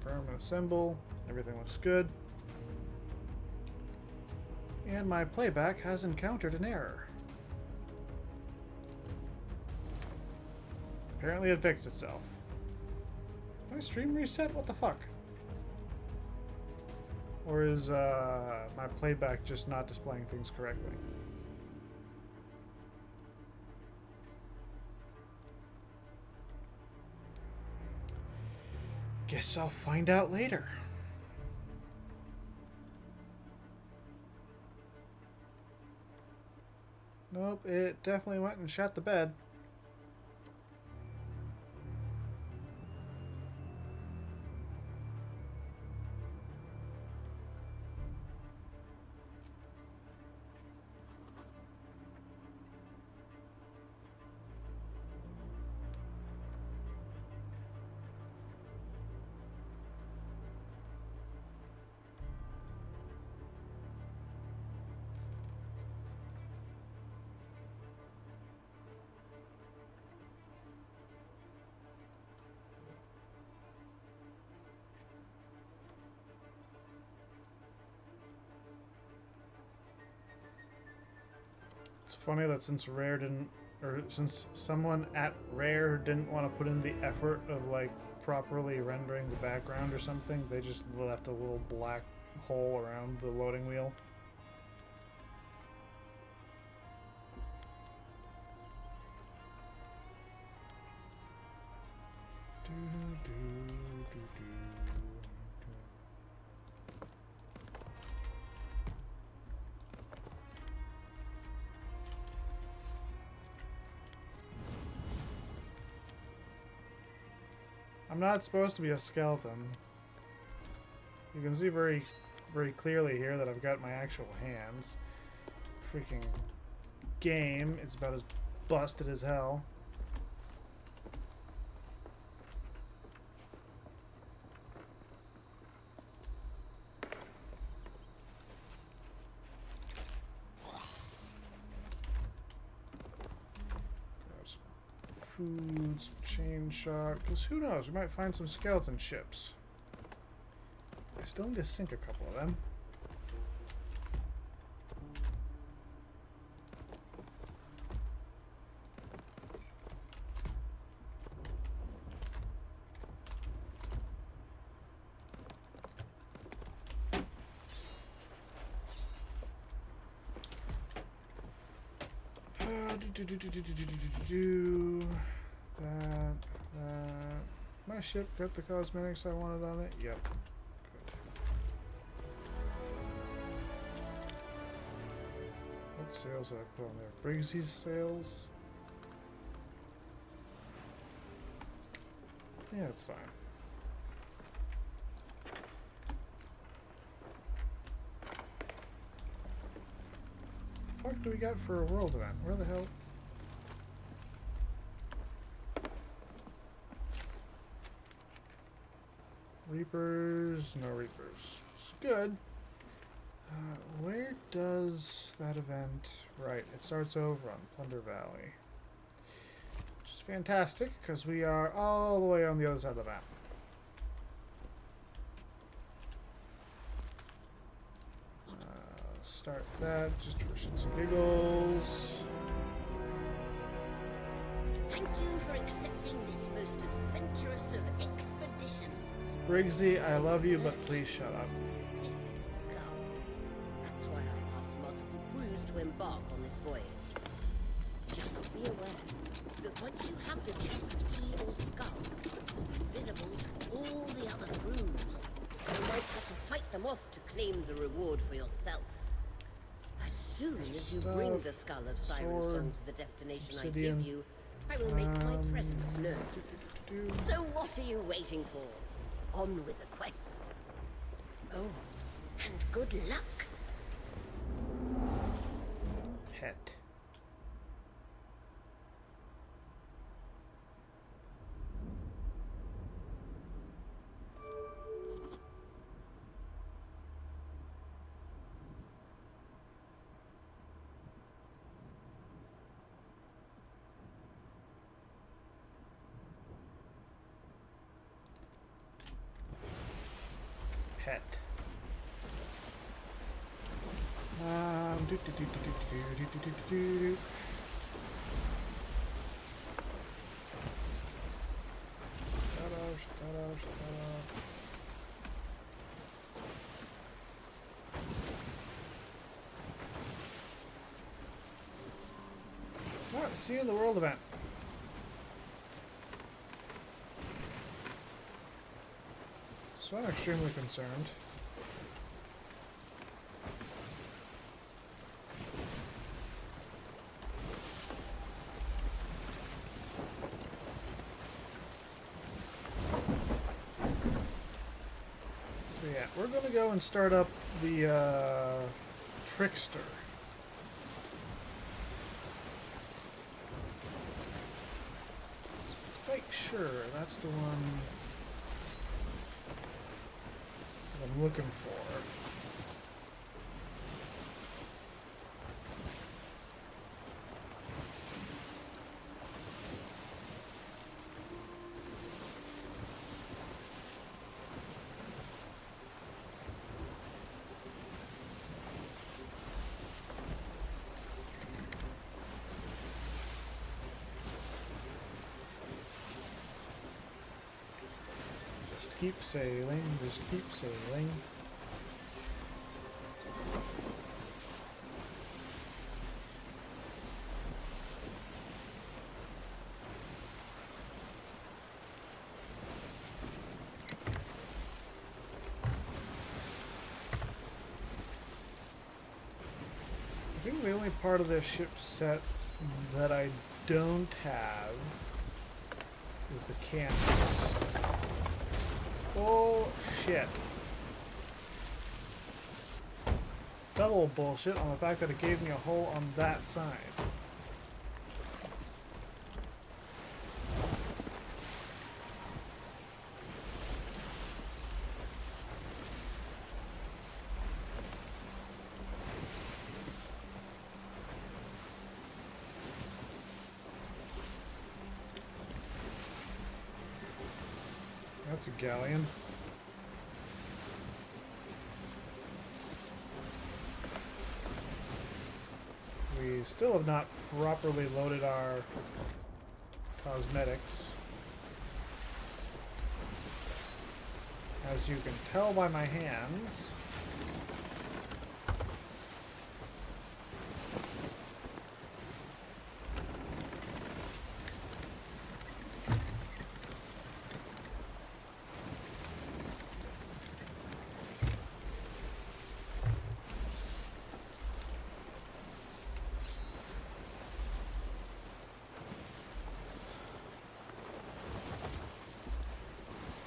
Confirm and assemble. Everything looks good. And my playback has encountered an error. Apparently it fixed itself. My stream reset? What the fuck? Or is my playback just not displaying things correctly? Guess I'll find out later. Nope, it definitely went and shut the bed. It's funny that since since someone at Rare didn't want to put in the effort of like properly rendering the background or something, they just left a little black hole around the loading wheel. I'm not supposed to be a skeleton. You can see very clearly here that I've got my actual hands. Freaking game is about as busted as hell. Foods, chain shot, because who knows, we might find some skeleton ships. I still need to sink a couple of them. That. My ship got the cosmetics I wanted on it? Yep. Good. What sails did I put on there? Briggsy's sails? Yeah, it's fine. What do we got for a world event? Where the hell? Reapers, no Reapers. It's good. Where does that event... Right, it starts over on Plunder Valley. Which is fantastic, because we are all the way on the other side of the map. Start that, just for shits and giggles. Thank you for accepting this most adventurous of expeditions. Briggsy, I love you, but please shut up. Specific skull. That's why I've asked multiple crews to embark on this voyage. Just be aware that once you have the chest key or skull, you'll be visible to all the other crews. You might have to fight them off to claim the reward for yourself. As soon as you bring the skull of Cyrus onto the destination I give you, I will make my presence known. So what are you waiting for? On with the quest. Oh, and good luck. Pet. pet. Do, do, do, do, do, do, do, do, do, do, do. Shut up, shut up, shut up. What? See you in the world event. So I'm extremely concerned. So yeah, we're gonna go and start up the Trickster. Make sure that's the one that I'm looking for. Just keep sailing, just keep sailing. I think the only part of this ship set that I don't have is the canvas. Bullshit. Double bullshit on the fact that it gave me a hole on that side. That's a galleon. We still have not properly loaded our cosmetics. As you can tell by my hands,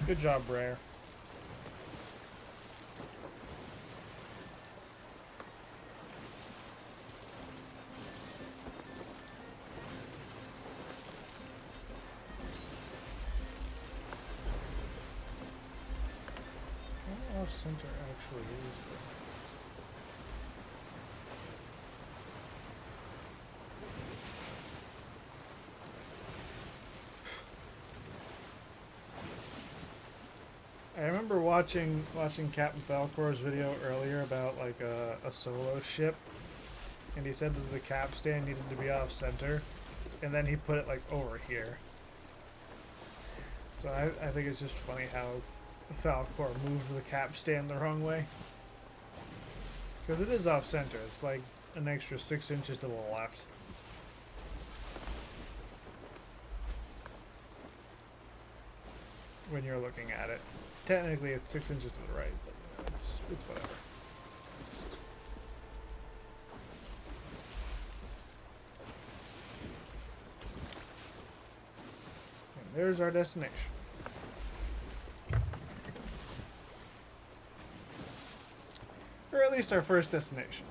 good job, Rare. Off center actually is the. I remember watching Captain Falcor's video earlier about like a solo ship, and he said that the capstan needed to be off center, and then he put it like over here. So I think it's just funny how Falcor moved the capstan the wrong way, because it is off center. It's like an extra 6 inches to the left. When you're looking at it. Technically it's 6 inches to the right, but you know, it's whatever. And there's our destination. Or at least our first destination.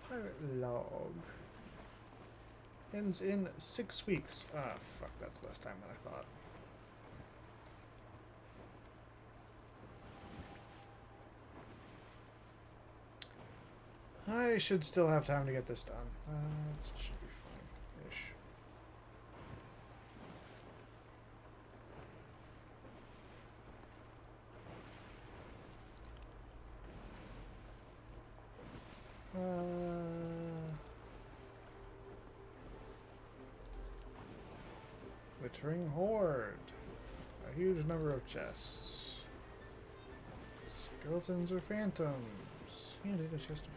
Pirate log. Ends in 6 weeks. Ah, fuck, that's less time than I thought. I should still have time to get this done. That should be fine-ish. Glittering Horde. A huge number of chests. Skeletons or phantoms? Handy, the chest of...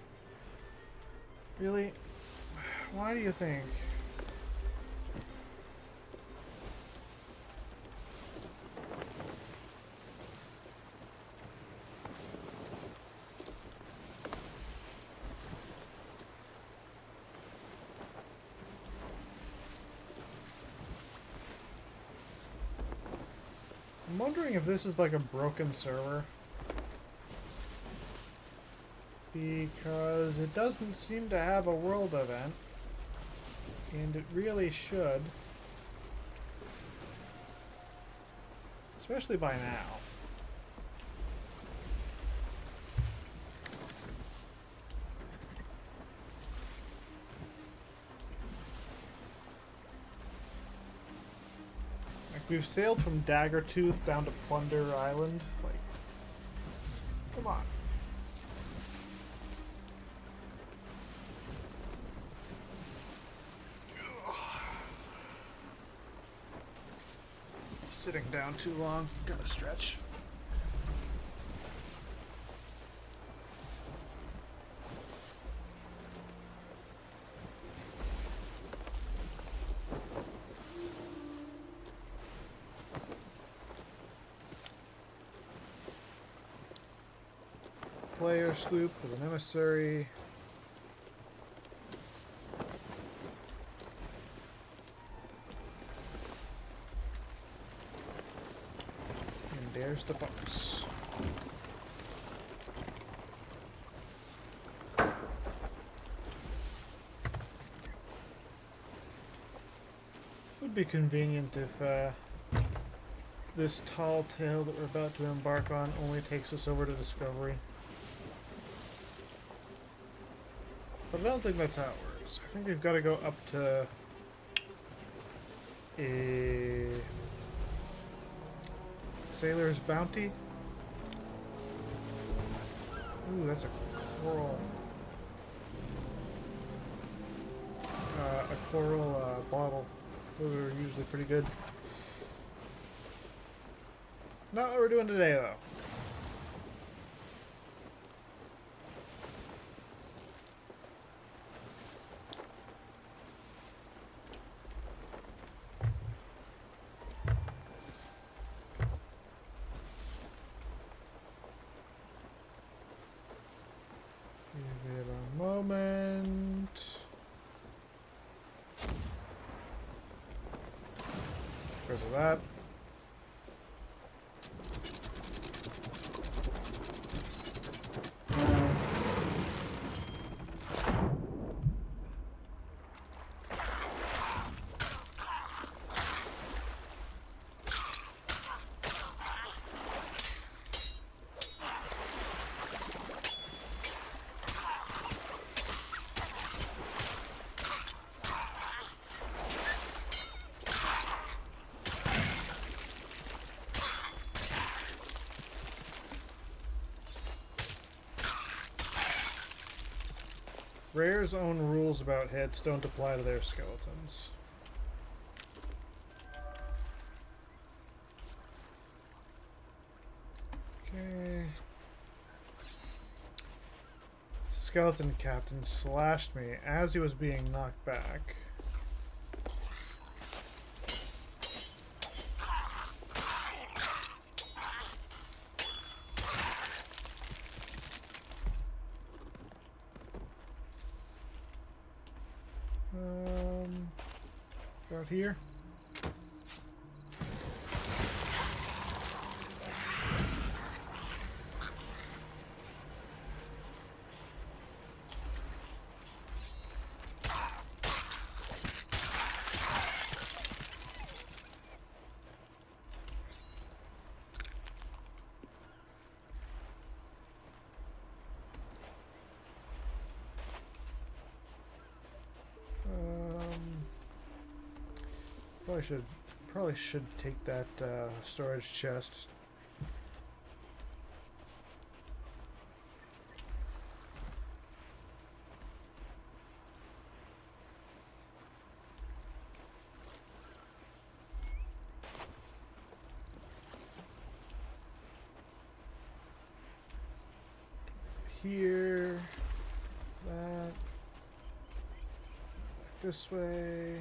Really? Why do you think? I'm wondering if this is like a broken server. Because it doesn't seem to have a world event. And it really should. Especially by now. Like, we've sailed from Daggertooth down to Plunder Island. Like, come on. Sitting down too long. Gotta stretch. Player sloop with an emissary. And there's the fox. Would be convenient if this tall tale that we're about to embark on only takes us over to Discovery. But I don't think that's how it works. I think we've got to go up to a Sailor's Bounty. Ooh, that's a coral. A coral bottle. Those are usually pretty good. Not what we're doing today, though. Give it a moment. Because of that. Rare's own rules about hits don't apply to their skeletons. Okay. Skeleton captain slashed me as he was being knocked back. About here. Probably should take that storage chest. Here, that, this way.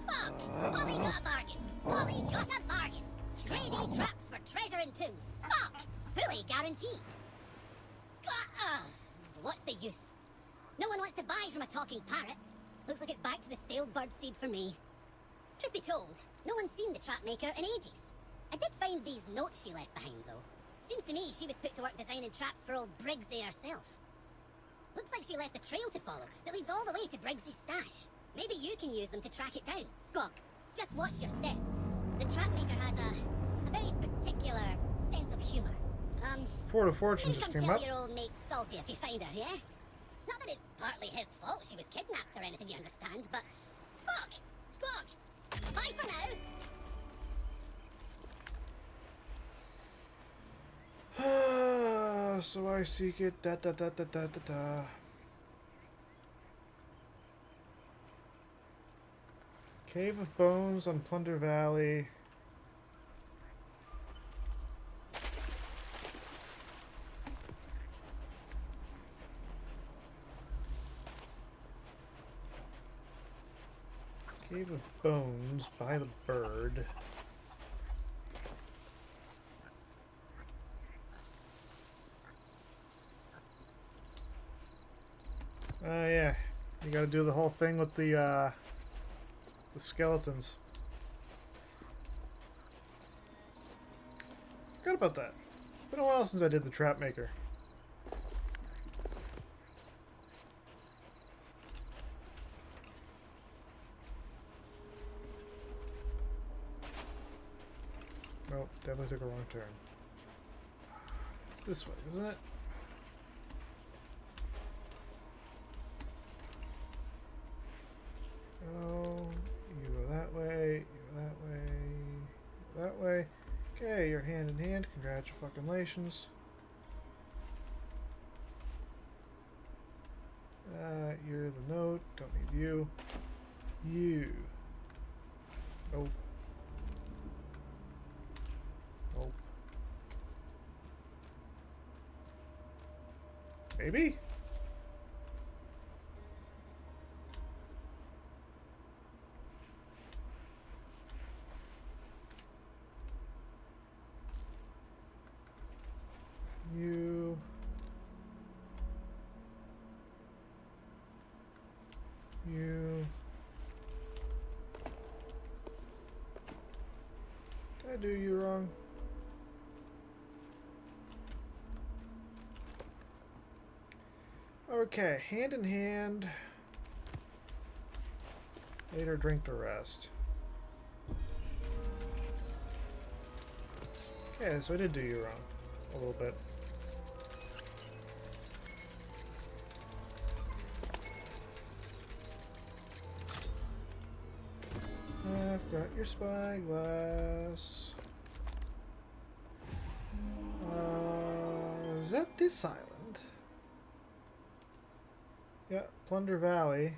Squawk! Polly got a bargain! Polly got a bargain! 3D traps for treasure and tombs! Squawk! Fully guaranteed! Squawk! What's the use? No one wants to buy from a talking parrot. Looks like it's back to the stale bird seed for me. Truth be told, no one's seen the trap maker in ages. I did find these notes she left behind, though. Seems to me she was put to work designing traps for old Briggsy herself. Looks like she left a trail to follow that leads all the way to Briggsy's stash. Maybe you can use them to track it down. Squawk, just watch your step. The trap maker has a very particular sense of humor. Fort of Fortune Maybe just come came tell up. your old mate Salty if you find her, yeah? Not that it's partly his fault she was kidnapped or anything, you understand, but... Squawk! Squawk! Bye for now! So I seek it. Da da da da da da da. Cave of Bones on Plunder Valley. Cave of Bones by the bird. Yeah. You gotta do the whole thing with the skeletons. Forgot about that. Been a while since I did the trap maker. Nope, definitely took a wrong turn. It's this way, isn't it? Oh, you go that way, you go that way, you go that way. Okay, you're hand in hand. Congratulations. You're the note. Don't need you. You. Nope. Nope. Maybe? You. You. Did I do you wrong? Okay, hand in hand. Later, drink the rest. Okay, so I did do you wrong. A little bit. I've got your spyglass. Is that this island? Yeah, Plunder Valley.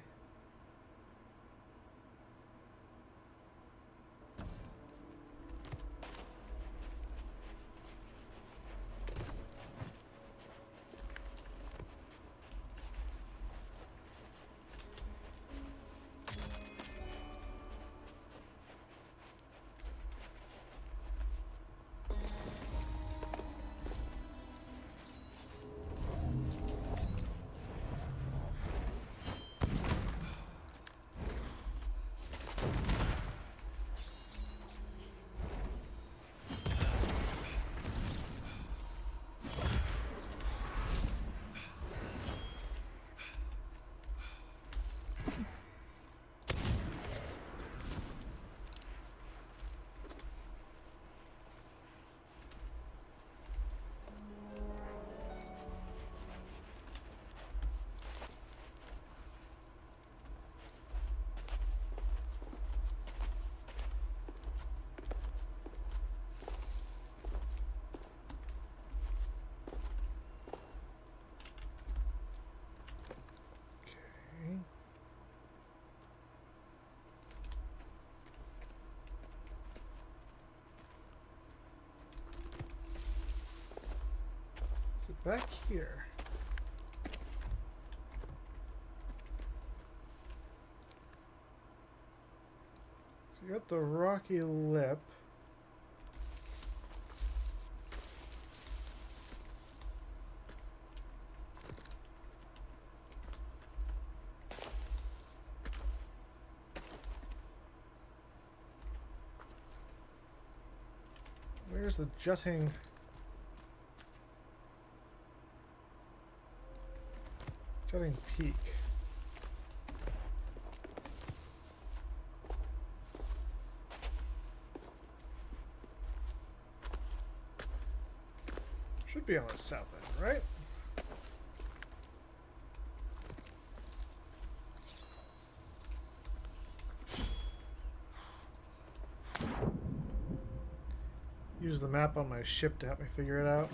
back here. So you got the rocky lip. Where's the jutting peak? Should be on the south end, right? Use the map on my ship to help me figure it out.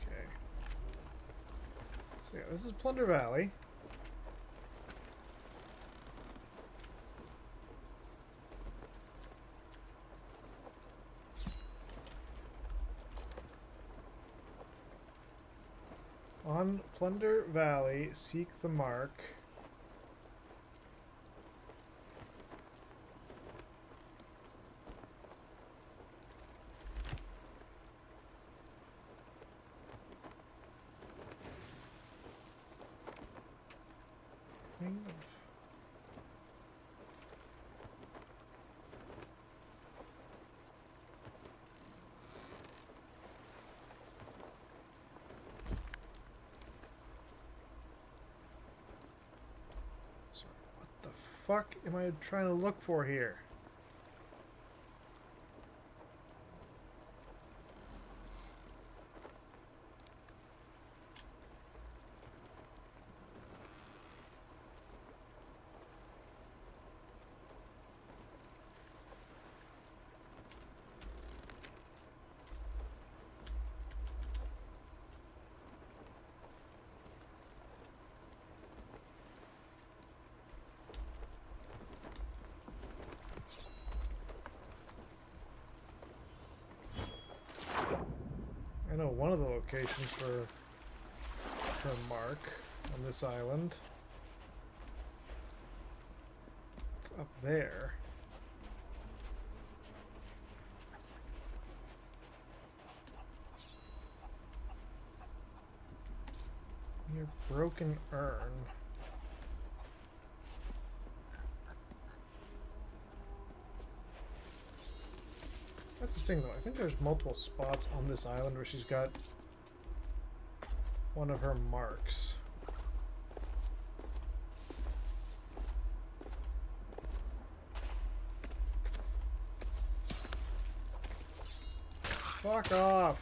Okay. So yeah, this is Plunder Valley. On Plunder Valley, seek the mark. Thing of fuck am I trying to look for here? I know one of the locations for her mark on this island. It's up there. Near Broken Urn. That's the thing, though. I think there's multiple spots on this island where she's got one of her marks. Fuck off!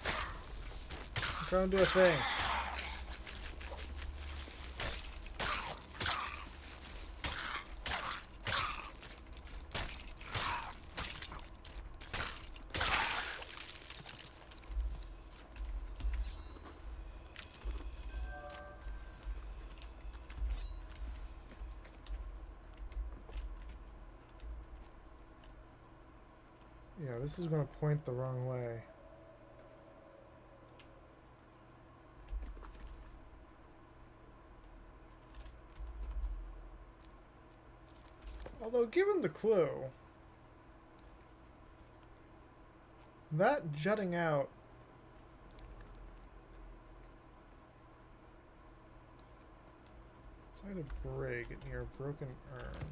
I'm trying to do a thing. Yeah, this is going to point the wrong way. Although, given the clue, that jutting out side of Brig near Broken Urn.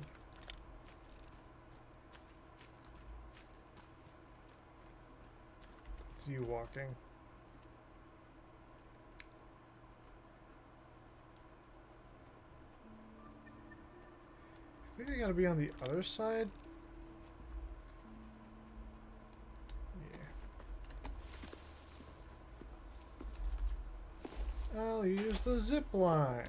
It's you walking. I think I gotta be on the other side. Yeah. I'll use the zip line.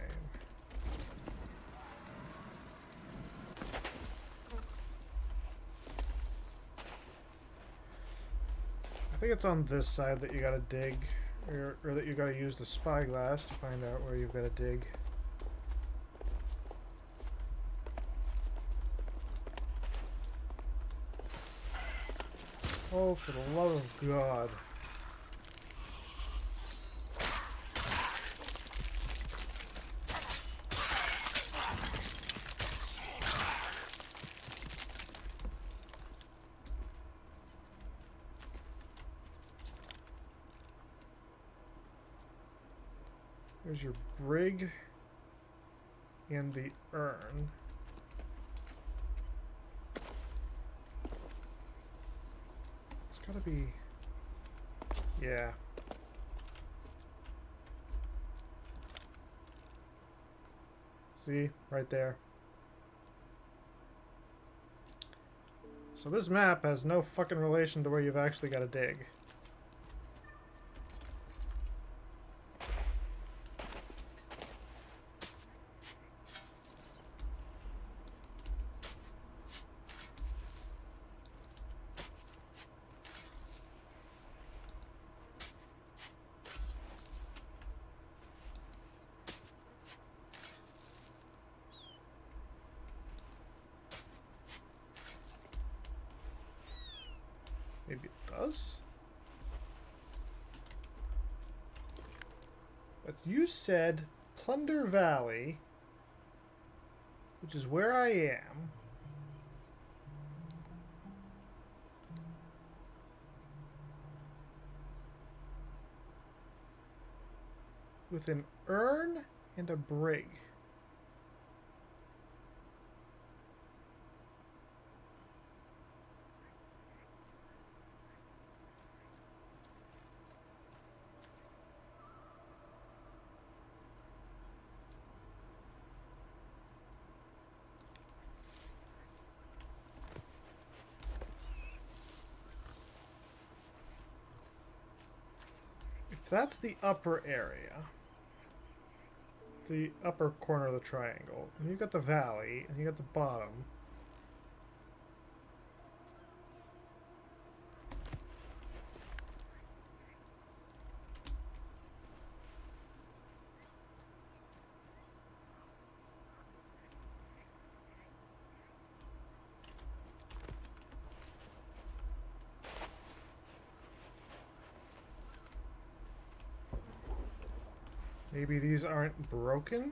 I think it's on this side that you gotta dig, or that you gotta use the spyglass to find out where you've gotta dig. Oh, for the love of God. There's your brig and the urn. It's gotta be... yeah. See? Right there. So this map has no fucking relation to where you've actually got to dig. Maybe it does? But you said Plunder Valley, which is where I am. With an urn and a brig. If that's the upper area, the upper corner of the triangle, and you've got the valley, and you got the bottom. Maybe these aren't broken?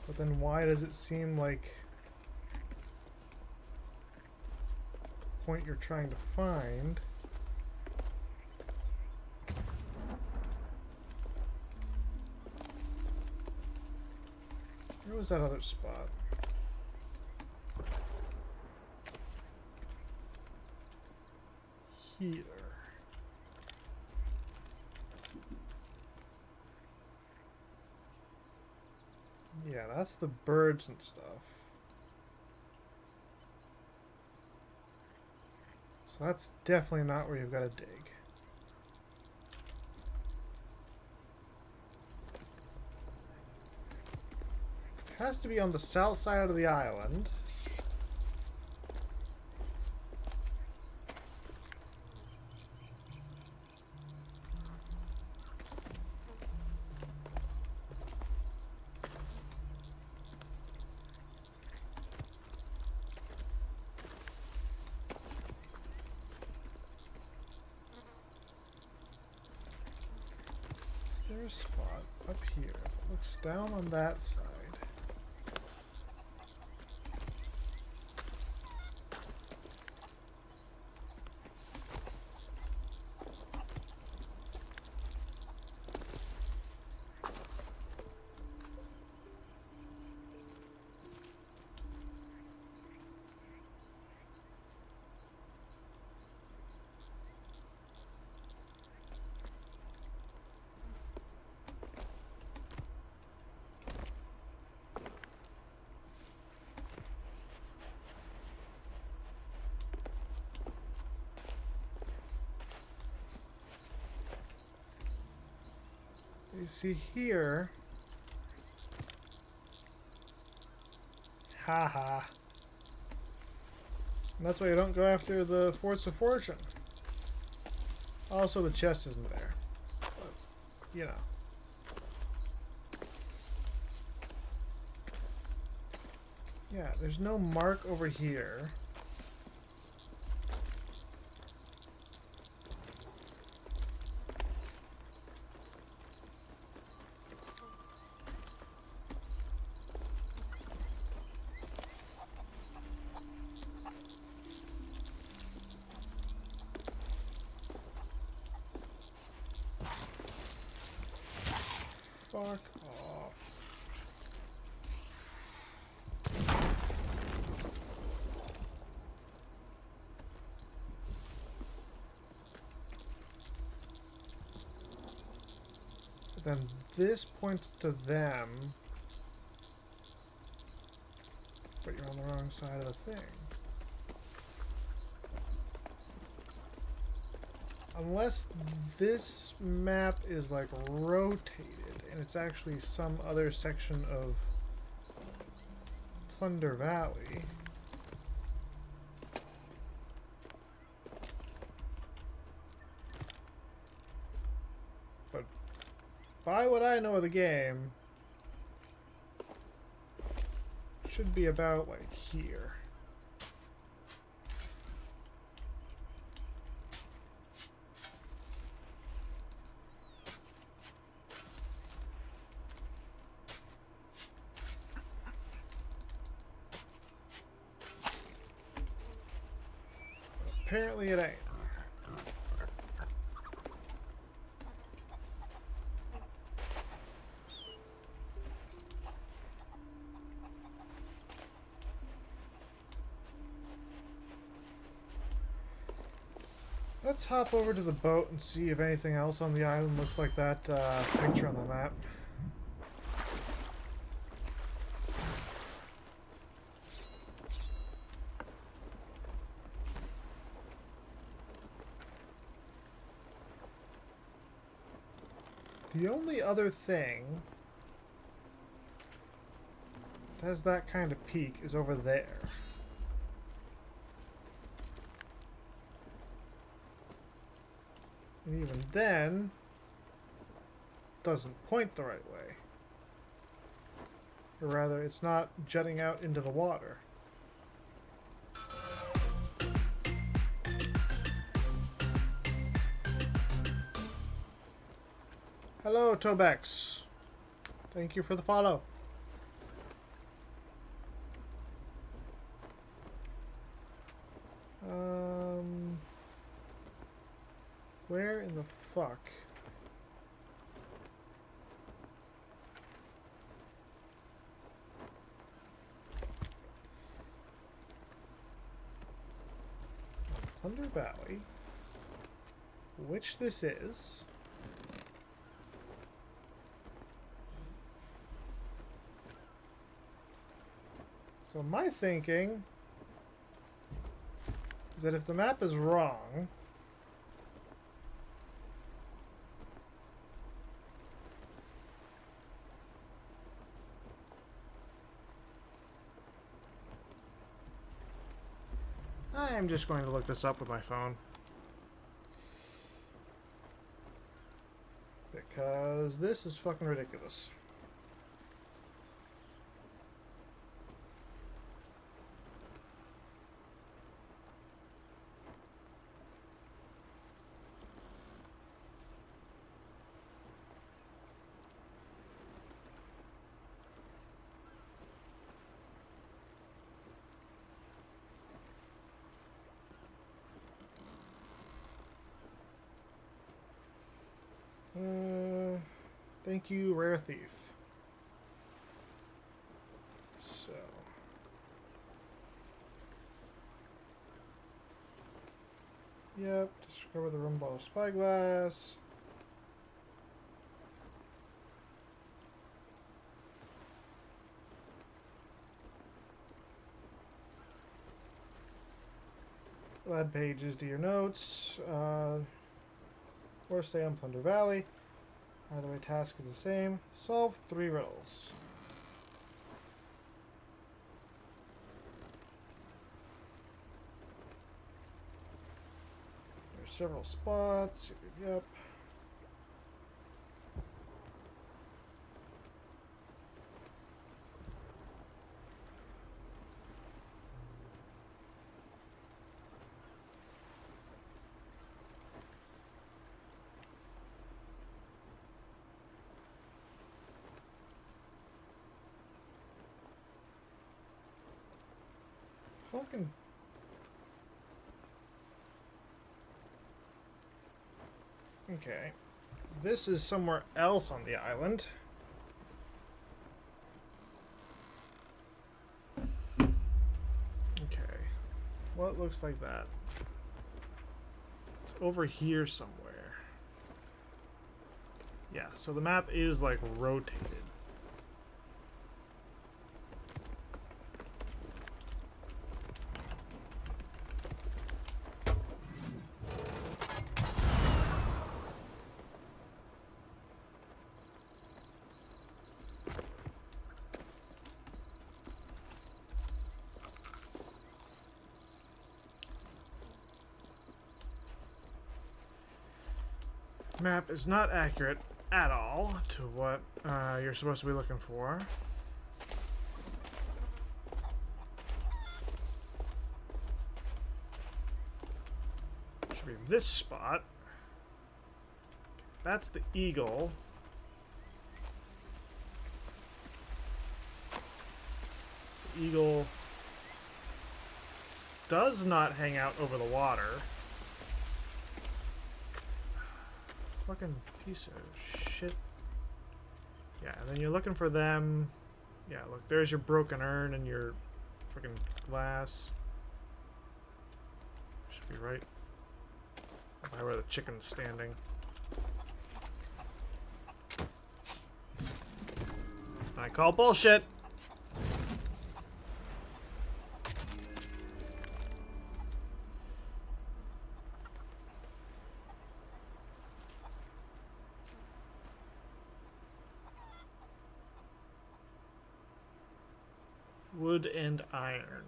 But then why does it seem like the point you're trying to find? Where was that other spot? Here. Yeah, that's the birds and stuff. So that's definitely not where you've got to dig. It has to be on the south side of the island. Is there a spot up here that looks down on that side? You see here. Haha. And that's why you don't go after the Forts of Fortune. Also, the chest isn't there. But, you know. Yeah, there's no mark over here. Fuck off. But then this points to them. But you're on the wrong side of the thing. Unless this map is like rotated and it's actually some other section of Plunder Valley. But by what I know of the game, it should be about like here. Apparently it ain't. Let's hop over to the boat and see if anything else on the island looks like that picture on the map. The only other thing that has that kind of peak is over there. And even then, doesn't point the right way. Or rather, it's not jutting out into the water. Hello, Tobex. Thank you for the follow. Where in the fuck? Thunder Valley, which this is. So my thinking is that if the map is wrong, I'm just going to look this up with my phone. Because this is fucking ridiculous. Thank you, Rare Thief. So. Yep, discover the Rumble Spyglass. Add pages to your notes. Or stay on Plunder Valley. Either way, task is the same. Solve 3 riddles. There's several spots. Yep. Fucking. Okay. This is somewhere else on the island. Okay. Well, it looks like that. It's over here somewhere. Yeah, so the map is like rotated. Map is not accurate at all to what you're supposed to be looking for. Should be this spot. That's the eagle. The eagle does not hang out over the water. Fucking piece of shit. Yeah, and then you're looking for them. Yeah, look, there's your broken urn and your freaking glass. Should be right by where the chicken's standing. I call bullshit. Wood and iron.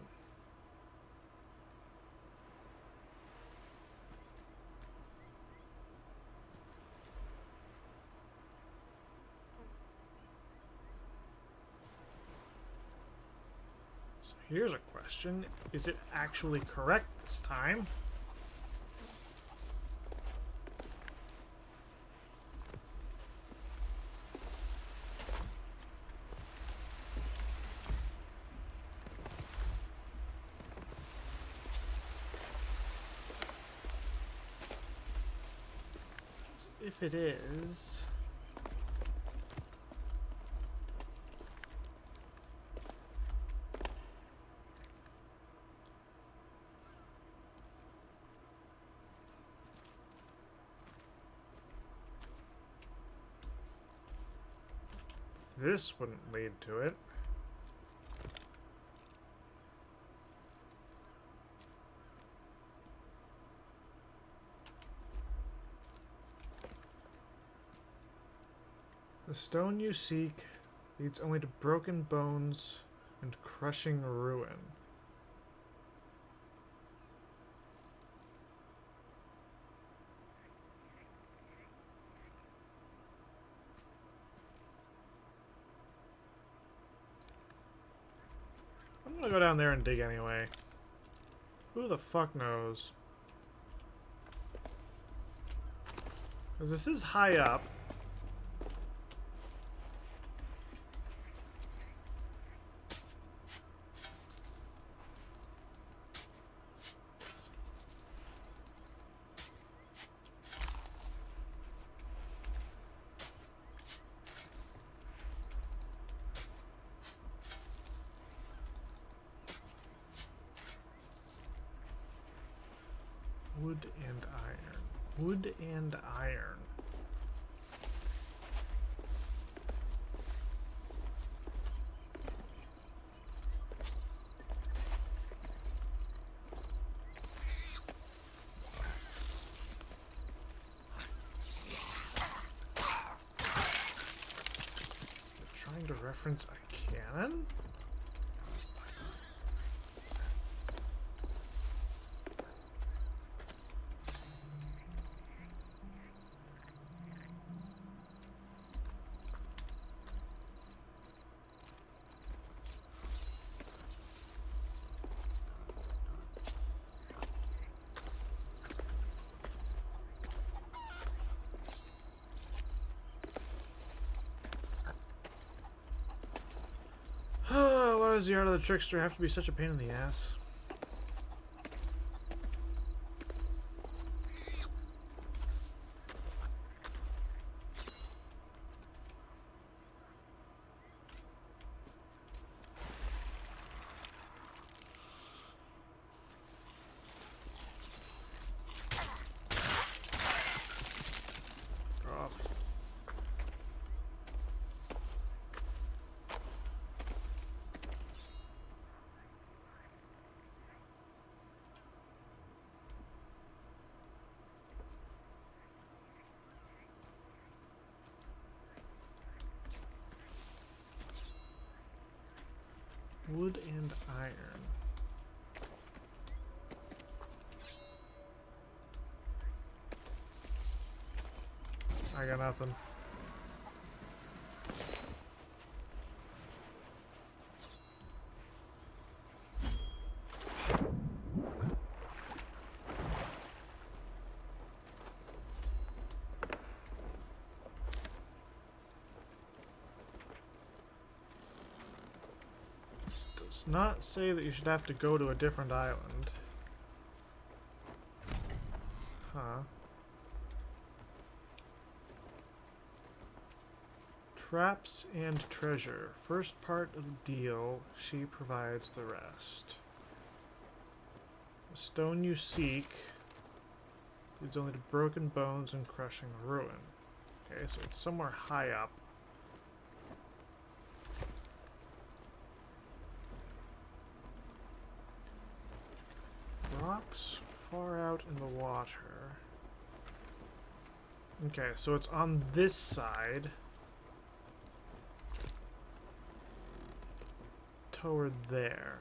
So here's a question. Is it actually correct this time? If it is... this wouldn't lead to it. The stone you seek leads only to broken bones and crushing ruin. I'm gonna go down there and dig anyway. Who the fuck knows? Because this is high up. Wood and iron. Wood and iron. Is it trying to reference a cannon? Why does the art of the trickster have to be such a pain in the ass? Off. Wood and iron. I got nothing. Does not say that you should have to go to a different island. Huh. Traps and treasure. First part of the deal, she provides the rest. The stone you seek leads only to broken bones and crushing ruin. Okay, so it's somewhere high up. Rocks far out in the water. Okay, so it's on this side. Toward there.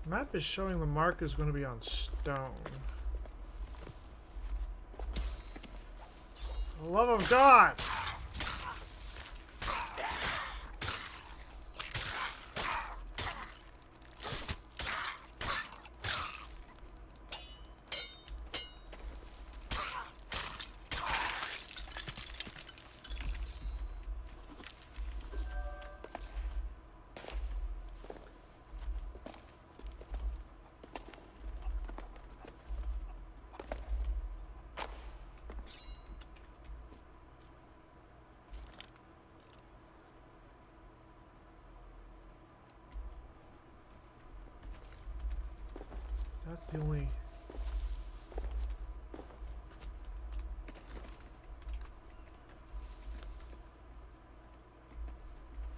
Map is showing the mark is going to be on stone. For the love of God! That's the only...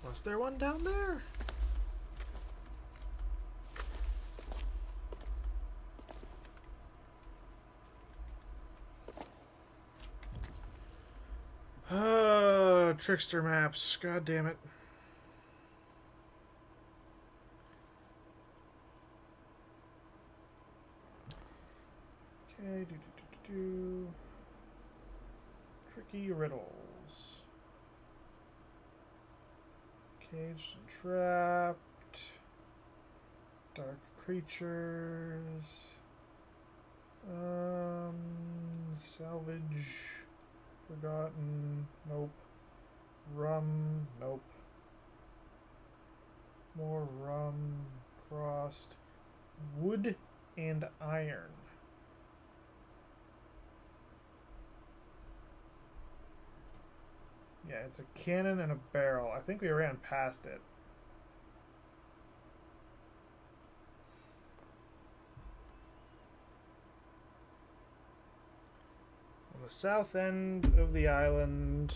Was there one down there? Trickster maps. God damn it. Okay, tricky riddles. Caged and trapped. Dark creatures. Salvage. Forgotten. Nope. Rum. Nope. More rum. Crossed. Wood and iron. Yeah, it's a cannon and a barrel. I think we ran past it. On the south end of the island.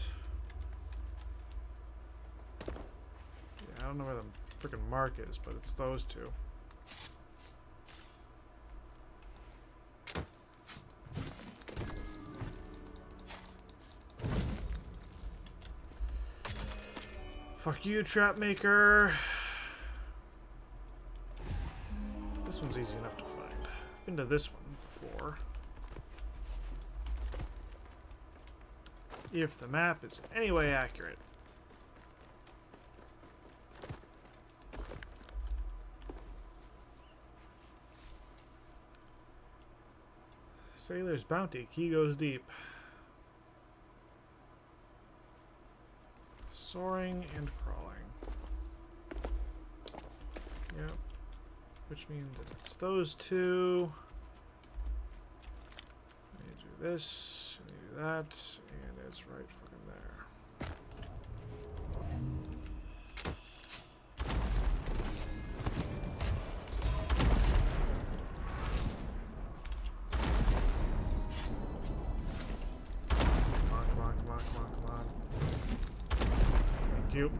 Yeah, I don't know where the freaking mark is, but it's those two. Fuck you, trap maker. This one's easy enough to find. I've been to this one before. If the map is in any way accurate. Sailor's Bounty. Key goes deep. Soaring and crawling. Yep. Which means that it's those two. You do this, you do that, and it's right fucking there. Come on. Thank you.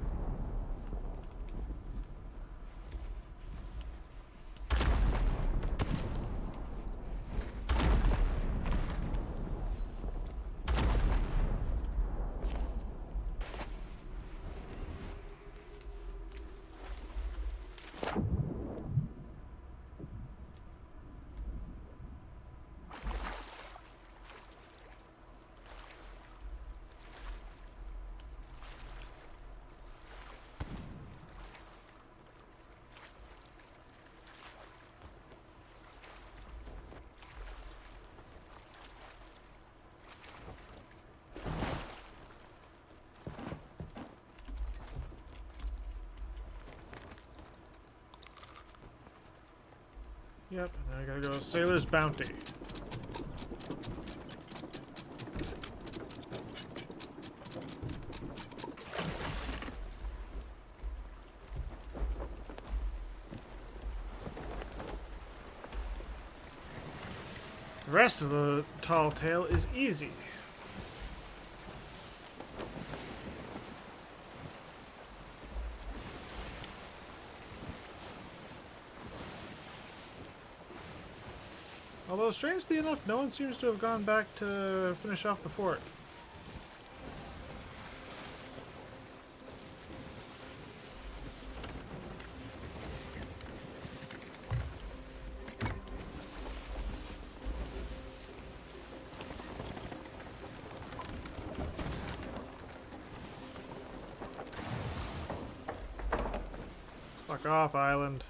Yep, and now I gotta go Sailor's Bounty. The rest of the tall tale is easy. Although, strangely enough, no one seems to have gone back to finish off the fort. Fuck off, island.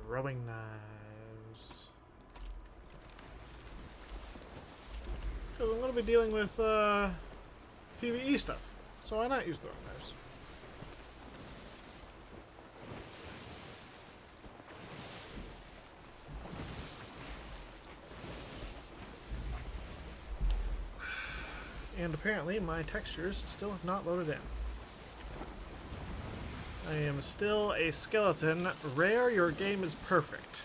Rubbing knives. So I'm going to be dealing with PvE stuff, so why not use throwing knives? And apparently my textures still have not loaded in. I am still a skeleton. Rare, your game is perfect.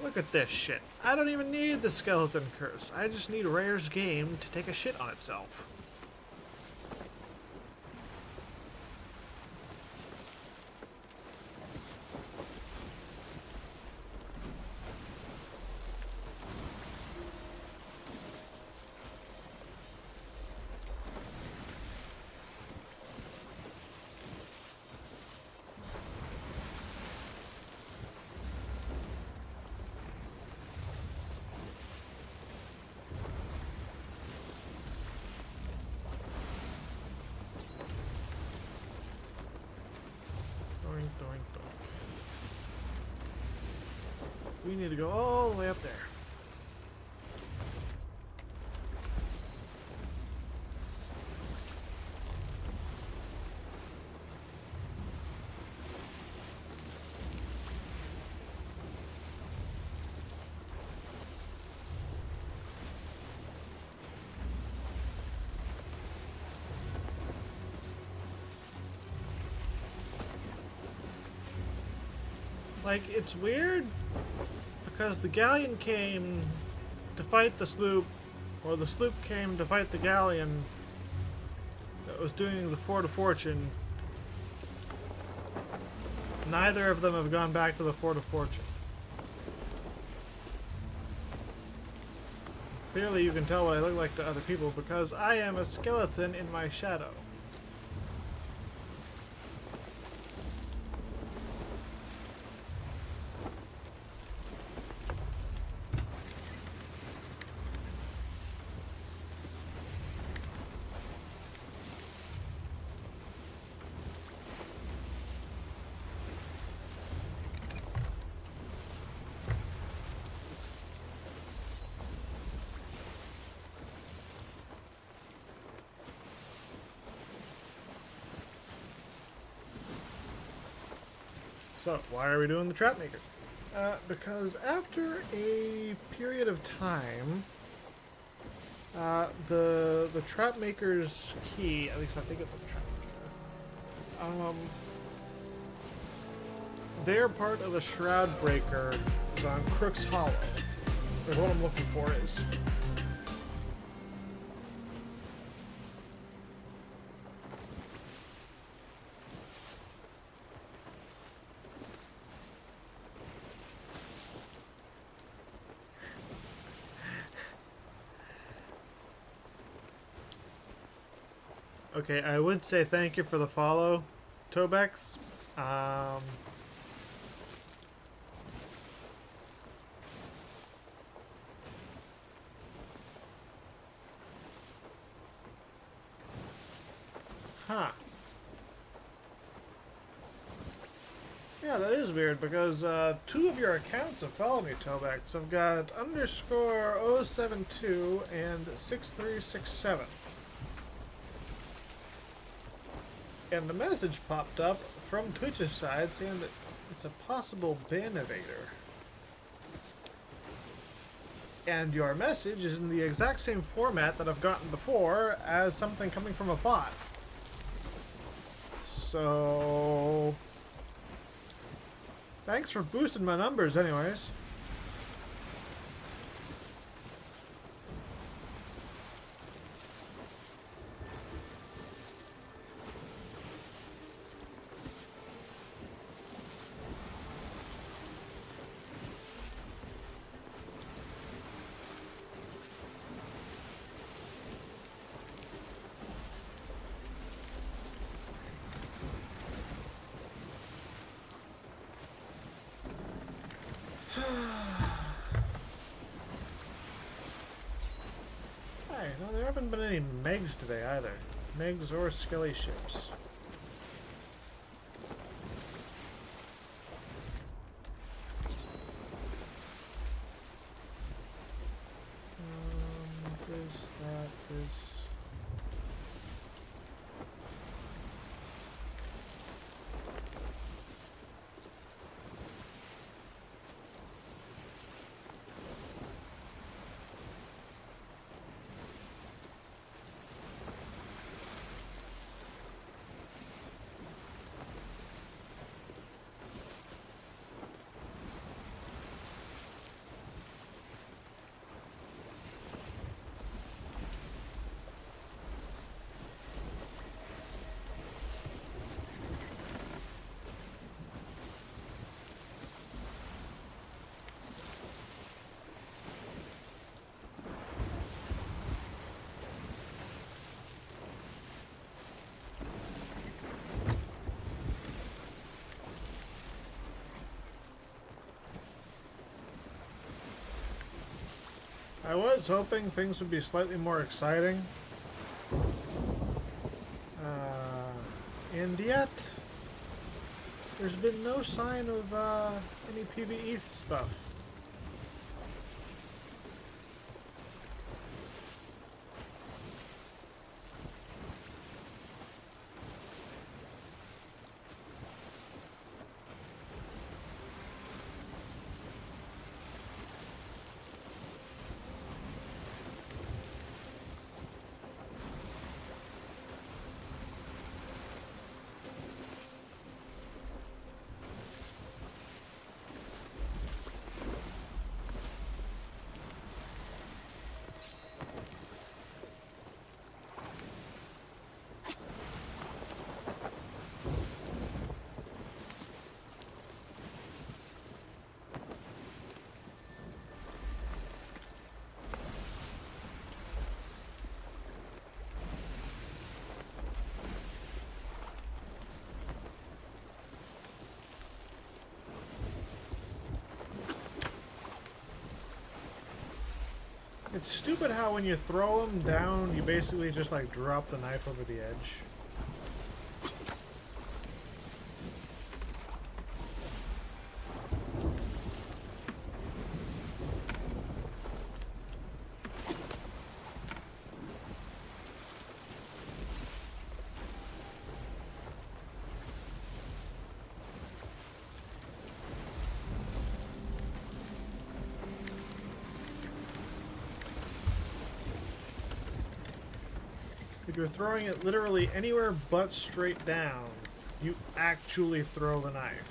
Look at this shit. I don't even need the skeleton curse. I just need Rare's game to take a shit on itself. We need to go all the way up there. Like, it's weird because the galleon came to fight the sloop, or the sloop came to fight the galleon that was doing the Fort of Fortune. Neither of them have gone back to the Fort of Fortune. Clearly you can tell what I look like to other people because I am a skeleton in my shadow. So, why are we doing the trap maker? Because after a period of time, the trap maker's key, at least I think it's a trap maker, they're part of the Shroud Breaker on Crook's Hollow. Is what I'm looking for is. Okay, I would say thank you for the follow, Tobex. Huh. Yeah, that is weird because two of your accounts have followed me, Tobex. I've got _072 and 6367. And the message popped up from Twitch's side saying that it's a possible ban evader. And your message is in the exact same format that I've gotten before as something coming from a bot. So... thanks for boosting my numbers anyways. No, there haven't been any Megs today either. Megs or Skelly ships. This, that, this. I was hoping things would be slightly more exciting. And yet, there's been no sign of any PvE stuff. It's stupid how when you throw them down, you basically just like drop the knife over the edge. If you're throwing it literally anywhere but straight down, you actually throw the knife.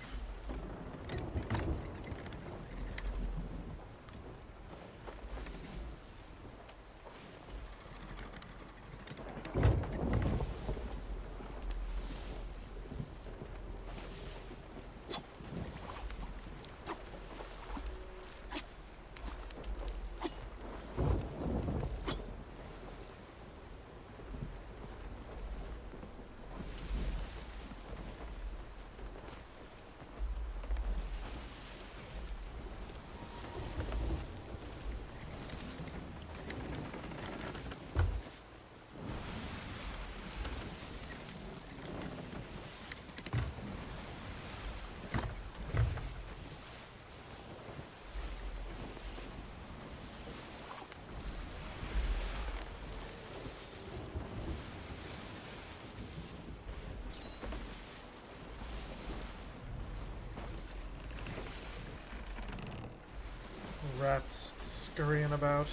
Rats scurrying about.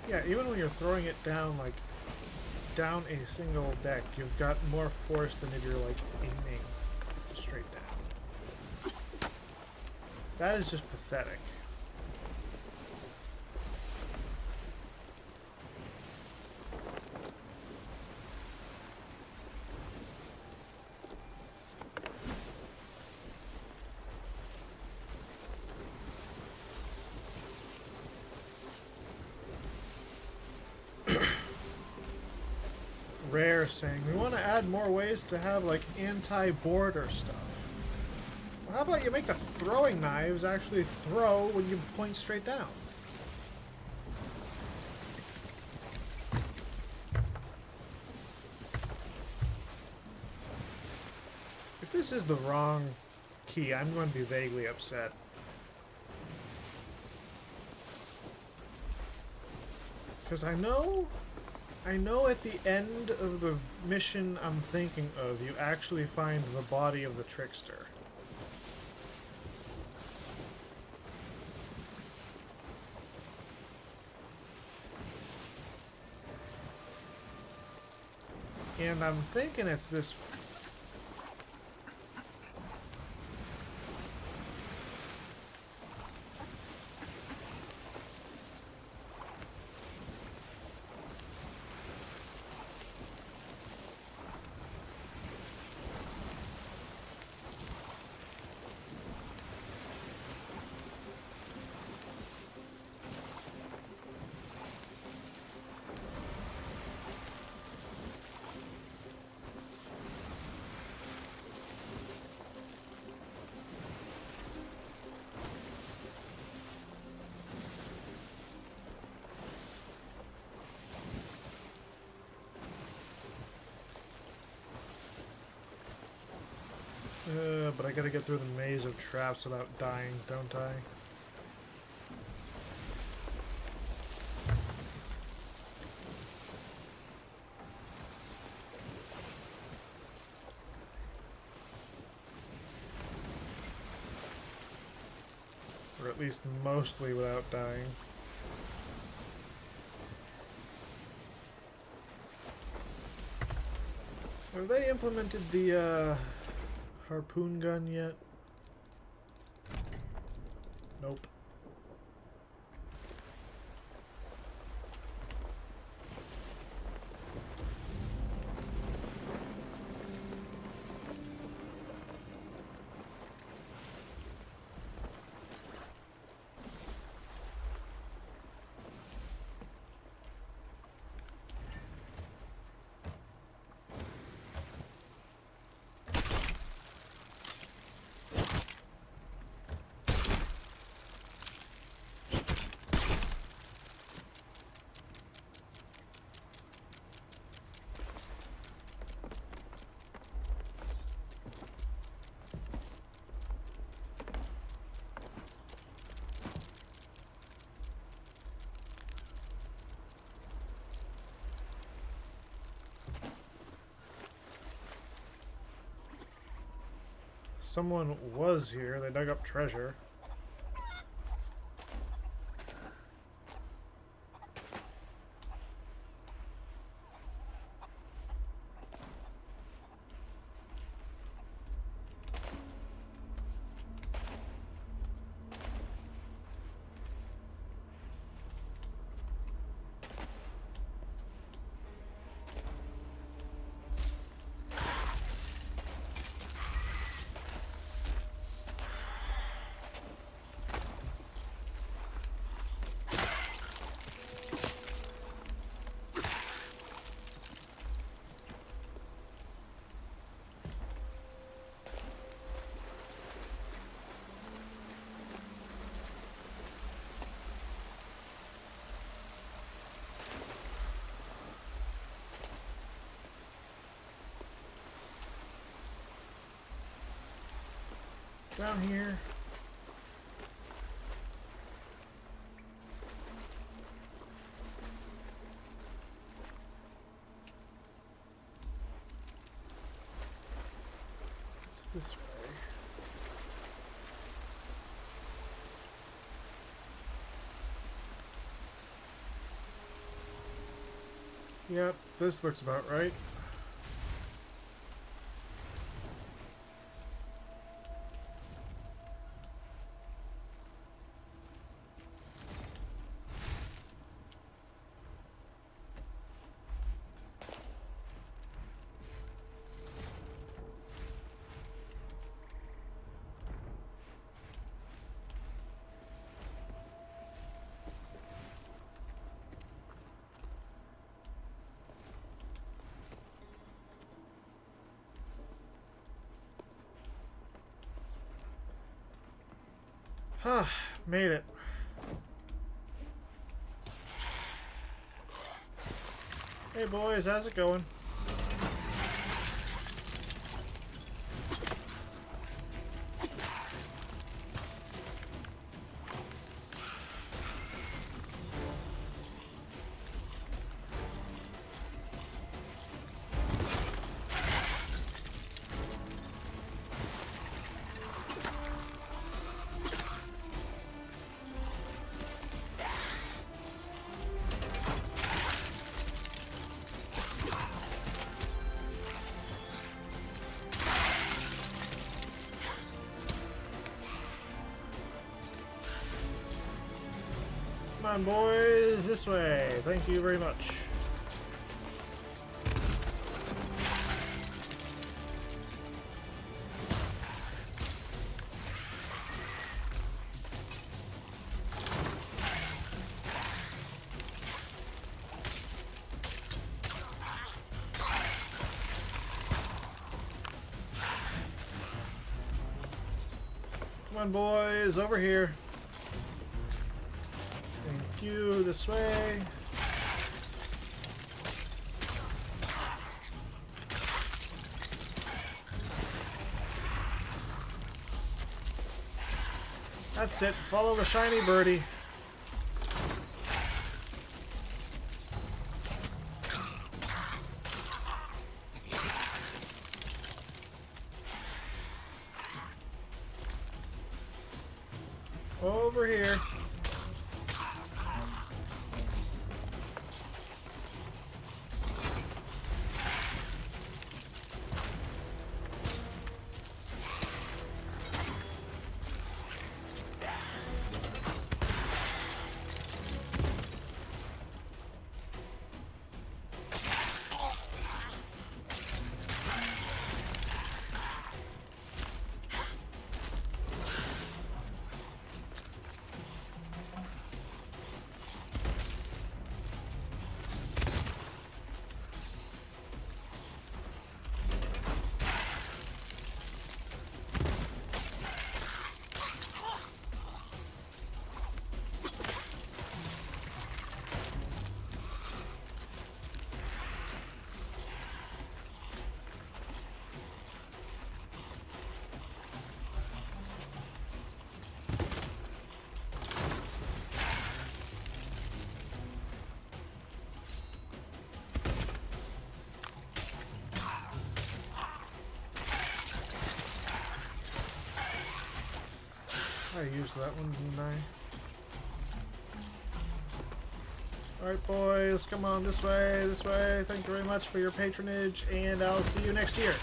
Yeah, even when you're throwing it down, like, down a single deck, you've got more force than if you're, like, aiming straight down. That is just pathetic. Rare saying, we want to add more ways to have like anti-border stuff. Well, how about you make the throwing knives actually throw when you point straight down? If this is the wrong key, I'm going to be vaguely upset. Because I know at the end of the mission I'm thinking of, you actually find the body of the trickster. And I'm thinking it's this... but I gotta get through the maze of traps without dying, don't I? Or at least mostly without dying. Have they implemented the, harpoon gun yet? Nope. someone was here. They dug up treasure. Down here. It's this way. Yep, this looks about right. Huh, made it. Hey boys, how's it going? Come on, boys, this way. Thank you very much. Come on, boys, over here. Thank you, this way. That's it, follow the shiny birdie. Over here. I used that one, didn't I? Alright, boys, come on this way, this way. Thank you very much for your patronage, and I'll see you next year.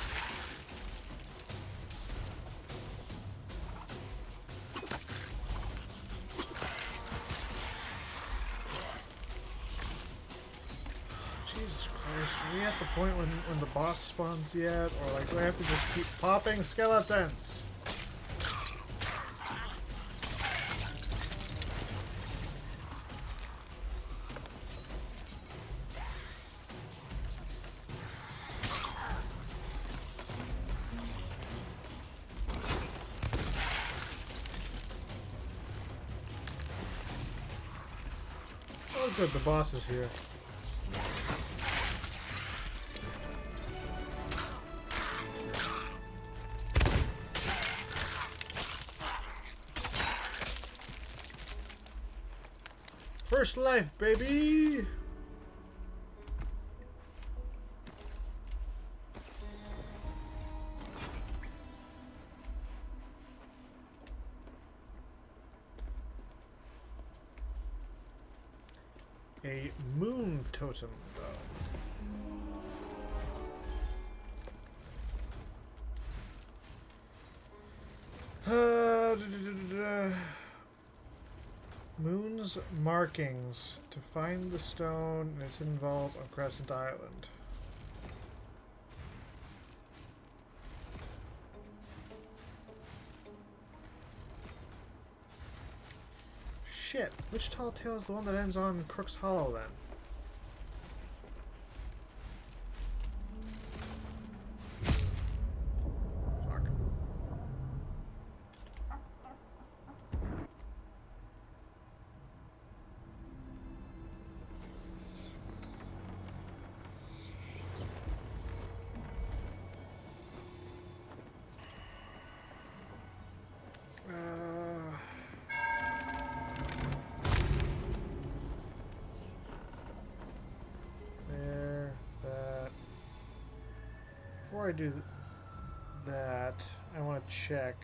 Jesus Christ, are we at the point when the boss spawns yet? Or like, do I have to just keep popping skeletons? Oh good, the boss is here. First life, baby! A moon totem, though. Moon's markings. To find the stone, and it's involved on Crescent Island. Shit, which tall tale is the one that ends on Crook's Hollow then? Fuck. Before I do that, I want to check.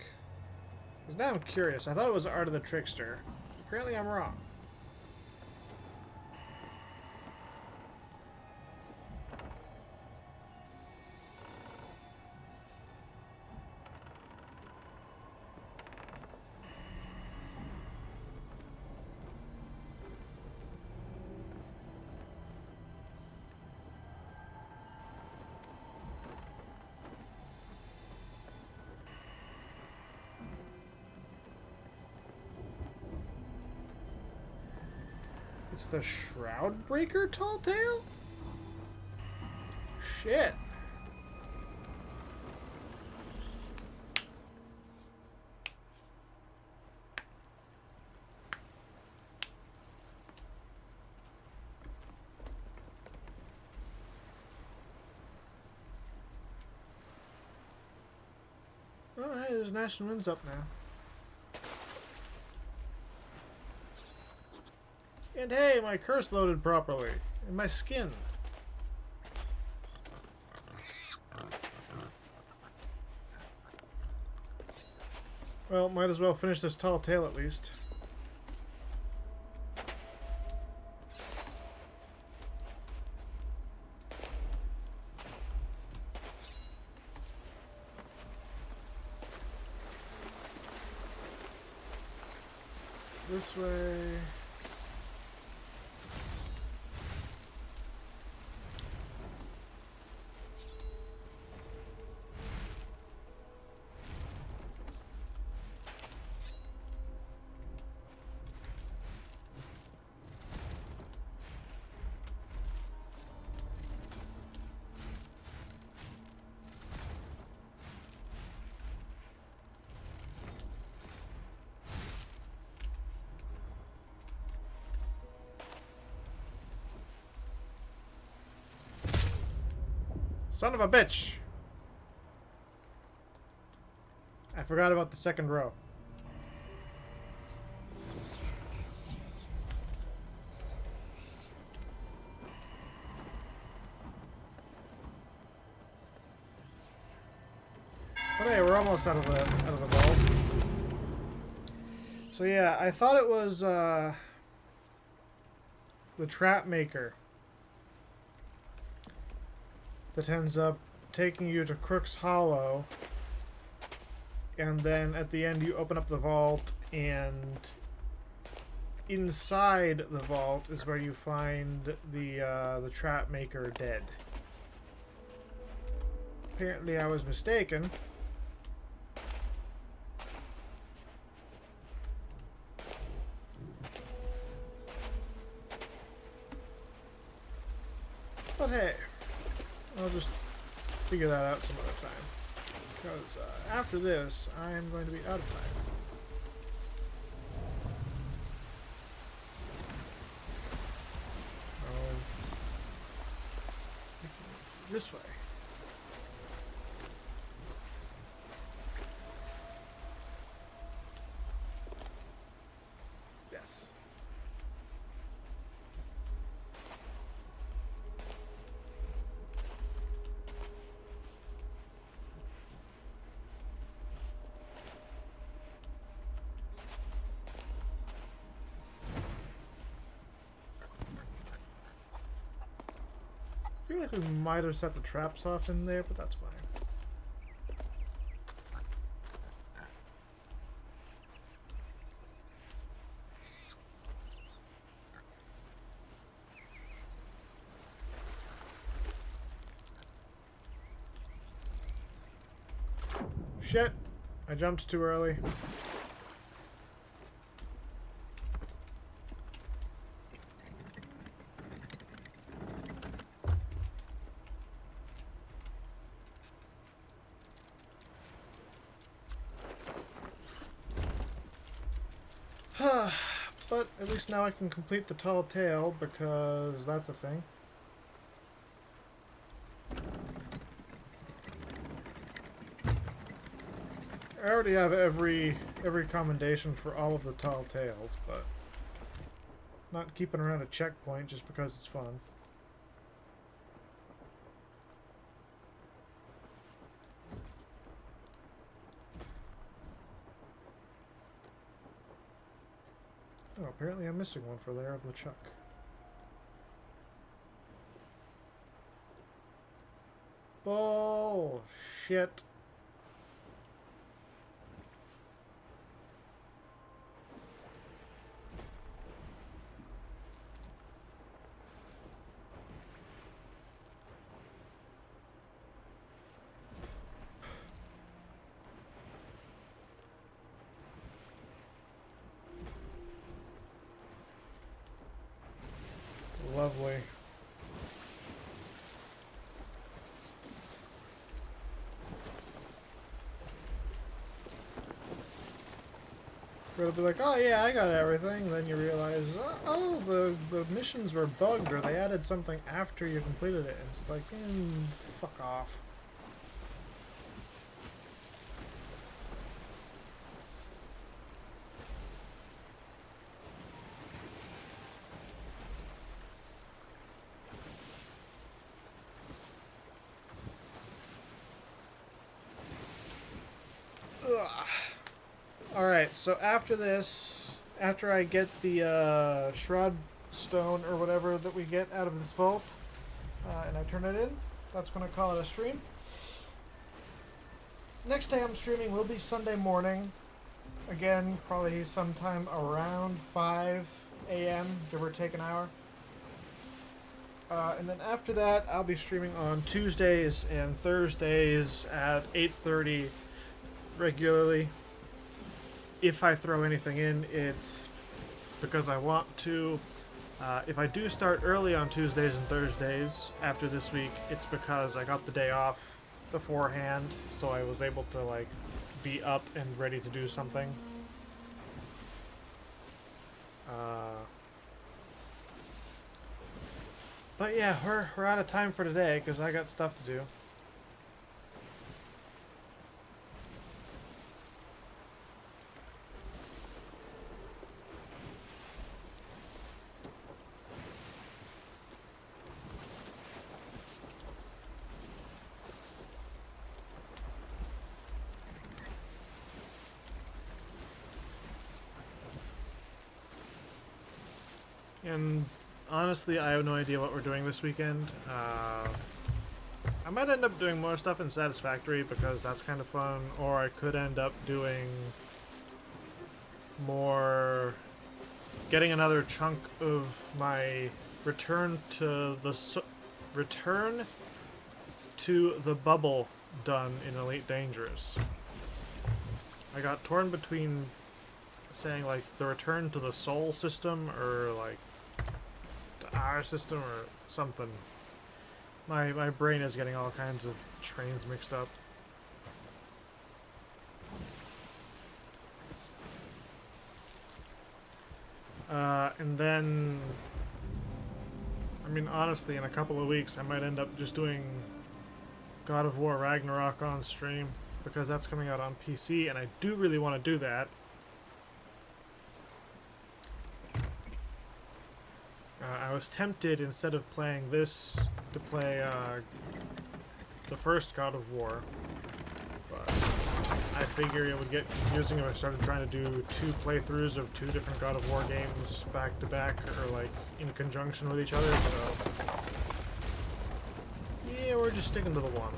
Because now I'm curious. I thought it was Art of the Trickster. Apparently I'm wrong. It's the Shroud Breaker Tall Tale? Shit. Oh, hey, there's National Winds up now. And hey, my curse loaded properly. And my skin. Well, might as well finish this tall tale at least. This way. Son of a bitch! I forgot about the second row. But hey, we're almost out of the vault. So yeah, I thought it was the trap maker that ends up taking you to Crook's Hollow, and then at the end you open up the vault, and inside the vault is where you find the trap maker dead. Apparently I was mistaken. But hey, I'll just figure that out some other time. Because after this, I'm going to be out of time. Oh, this way. Yes. I feel like we might have set the traps off in there, but that's fine. Shit! I jumped too early. But at least now I can complete the tall tale, because that's a thing. I already have every commendation for all of the tall tales, but not keeping around a checkpoint just because it's fun. Oh, apparently I'm missing one for Lair of LeChuck. Bullshit. Lovely. It'll be like, oh yeah, I got everything. Then you realize, oh, the missions were bugged, or they added something after you completed it. And it's like, fuck off. Alright, so after this, after I get the shroud stone or whatever that we get out of this vault, and I turn it in, that's going to call it a stream. Next day I'm streaming will be Sunday morning. Again, probably sometime around 5 a.m., give or take an hour. And then after that, I'll be streaming on Tuesdays and Thursdays at 8:30 regularly. If I throw anything in, it's because I want to. If I do start early on Tuesdays and Thursdays after this week, it's because I got the day off beforehand, so I was able to like be up and ready to do something. But yeah, we're out of time for today because I got stuff to do. And honestly, I have no idea what we're doing this weekend. I might end up doing more stuff in Satisfactory because that's kind of fun, or I could end up doing more, getting another chunk of my return to the bubble done in Elite Dangerous. I got torn between saying like the return to the soul system or like the our system or something. My brain is getting all kinds of trains mixed up. And then, I mean, honestly, in a couple of weeks, I might end up just doing God of War Ragnarok on stream because that's coming out on PC, and I do really want to do that. I was tempted, instead of playing this, to play the first God of War, but I figure it would get confusing if I started trying to do 2 playthroughs of 2 different God of War games back to back, or like in conjunction with each other, so yeah, we're just sticking to the one.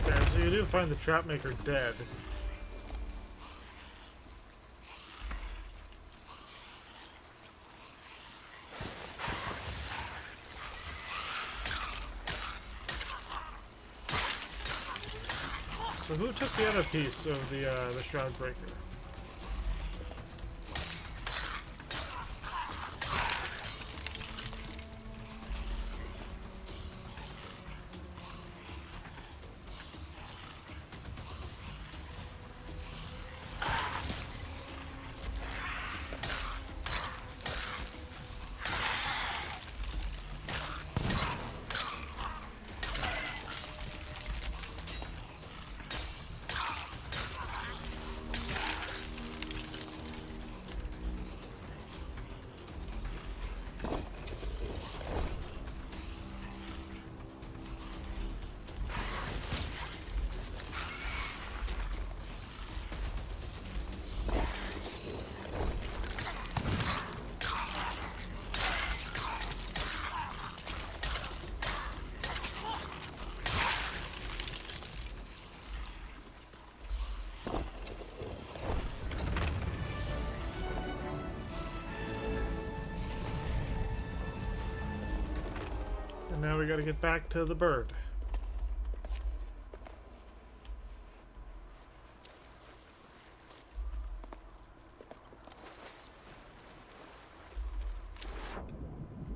Okay, so you do find the Trapmaker dead. So who took the other piece of the Shroud Breaker? And now we gotta get back to the bird.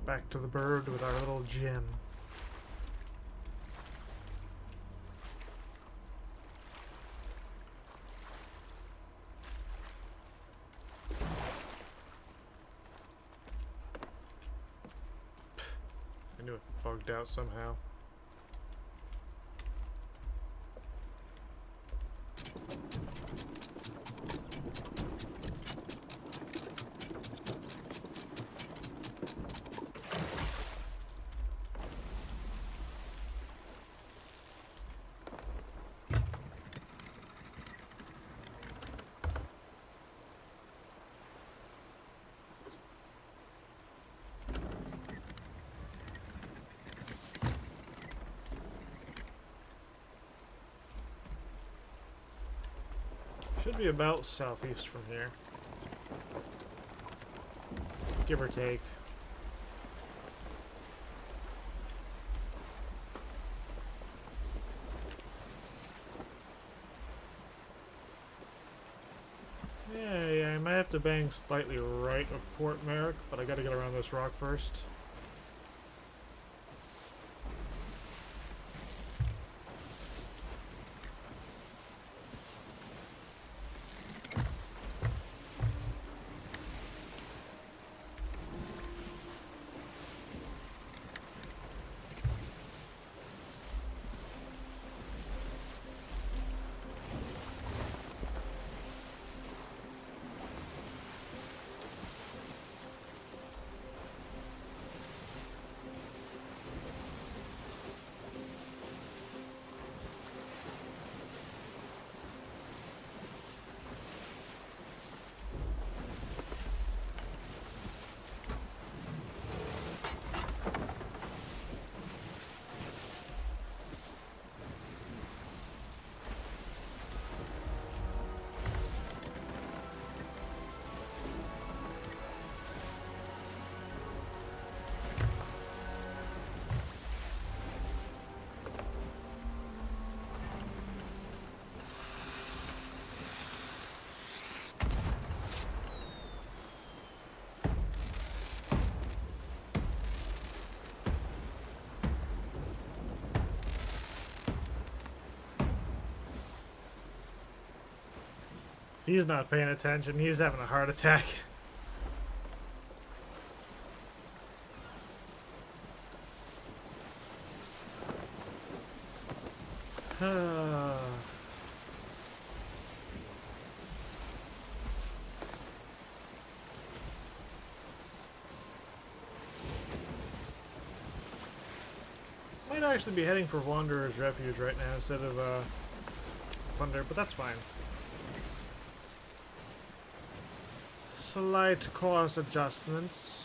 Back to the bird with our little gem. I knew it bugged out somehow. Should be about southeast from here. Give or take. Yeah, I might have to bang slightly right of Port Merrick, but I gotta get around this rock first. He's not paying attention. He's having a heart attack. Might actually be heading for Wanderer's Refuge right now instead of Plunder, but that's fine. Slight course adjustments.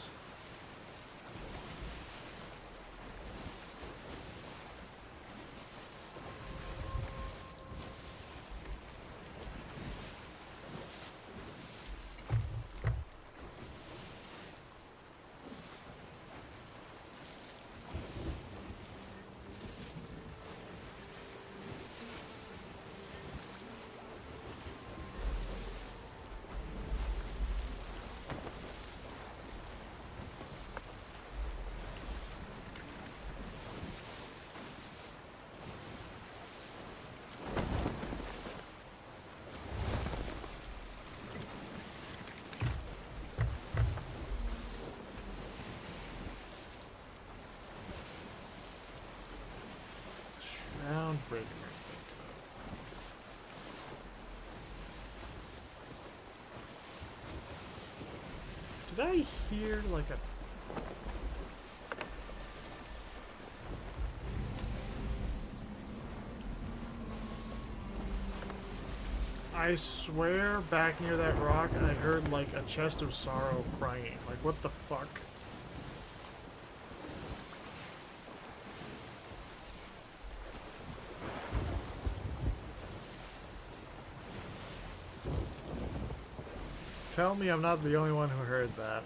Breaking. Did I hear like a... I swear back near that rock I heard like a chest of sorrow crying. Like what the fuck? Tell me I'm not the only one who heard that.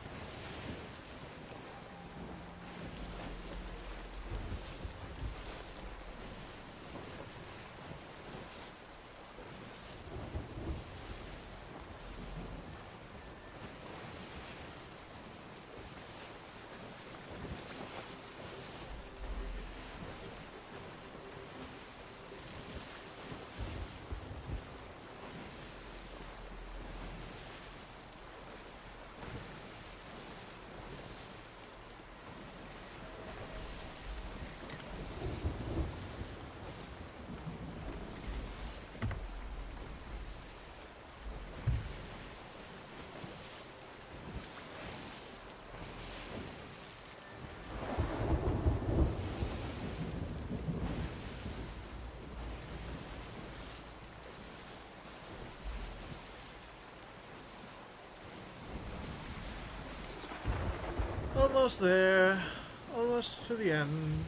Almost there. Almost to the end.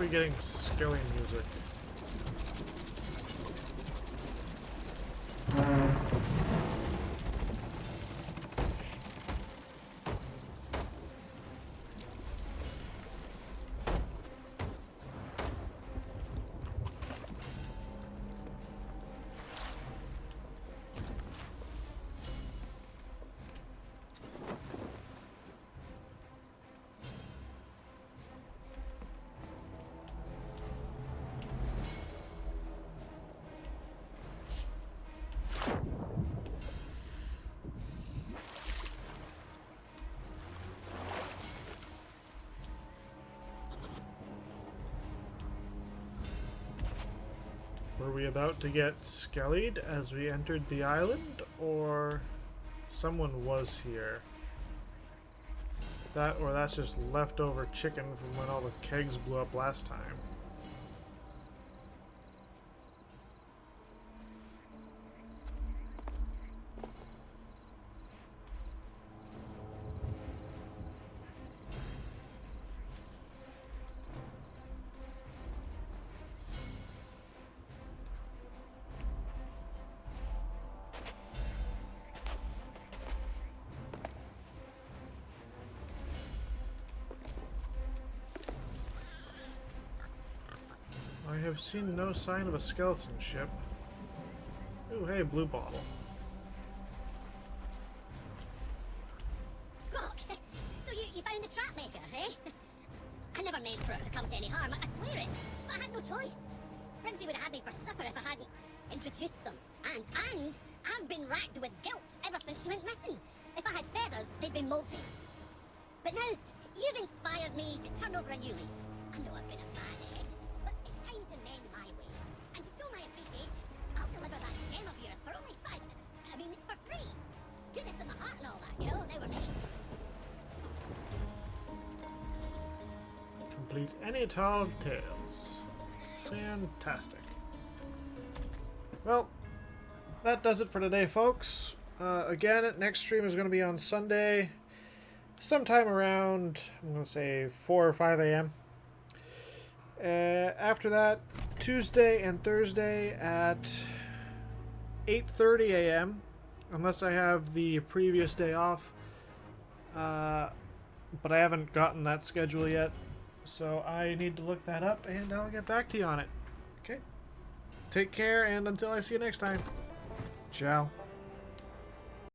we getting skelly music? Were we about to get skellied as we entered the island, or someone was here? That, or that's just leftover chicken from when all the kegs blew up last time. I have seen no sign of a skeleton ship. Ooh, hey, blue bottle. Squawk! So you found the trap maker, eh? I never meant for it to come to any harm, I swear it. But I had no choice. Brimsy would have had me for supper if I hadn't introduced them. And I've been racked with guilt ever since she went missing. If I had feathers, they'd been molting. But now, you've inspired me to turn over a new leaf. I know I've been a bad egg, but it's time to mend my ways. And to show my appreciation, I'll deliver that gem of yours for only for free. Goodness in my heart and all that, you know? Now we're mates. Complete any tall of tales. Fantastic. Well, that does it for today, folks. Again, next stream is going to be on Sunday, sometime around, I'm going to say 4 or 5 a.m. After that, Tuesday and Thursday at 8:30 a.m. unless I have the previous day off. But I haven't gotten that schedule yet, so I need to look that up, and I'll get back to you on it. Okay? Take care, and until I see you next time. Ciao.